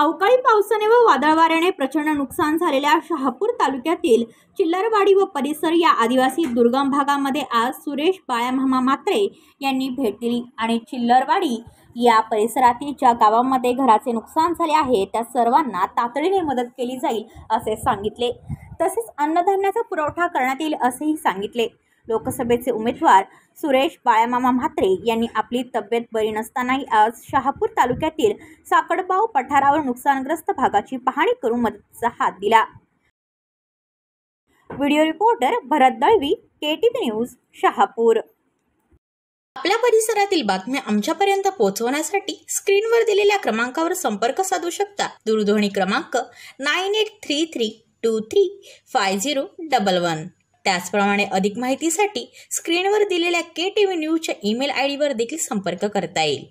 अवकाळी पावसाने व वादळ वाऱ्याने प्रचंड नुकसान झालेल्या शहापूर तालुक्यातील चिल्लरवाडी व परिसर या आदिवासी दुर्गम भागामध्ये आज सुरेश बाळ्यामामा म्हात्रे यांनी भेट दिली आणि चिल्लरवाडी या परिसरातील ज्या गावांमध्ये घराचे नुकसान झाले आहे त्या सर्वांना तातडीने मदत केली जाईल असे सांगितले। तसेच अन्नधान्याचा पुरवठा करण्यात येईल असेही सांगितले। लोकसभेचे उमेदवार सुरेश बाळ्यामामा म्हात्रे यांनी आपली तब्येत बरी नसतानाही आज शहापूर तालुक्यातील साकडबाव पठारावर नुकसानग्रस्त भागाची पाहणी करून मदतीचा हात दिला। व्हिडिओ रिपोर्टर भरत दळवी, KTV न्यूज, शहापूर। आपल्या परिसरातील बातम्या आमच्यापर्यंत पोहोचवण्यासाठी स्क्रीनवर दिलेल्या क्रमांकावर संपर्क साधू शकता। दूरध्वनी क्रमांक 9833235011। त्याचप्रमाणे अधिक माहितीसाठी स्क्रीनवर दिलेल्या KTV न्यूजच्या ईमेल ID वर देखील संपर्क करता येईल।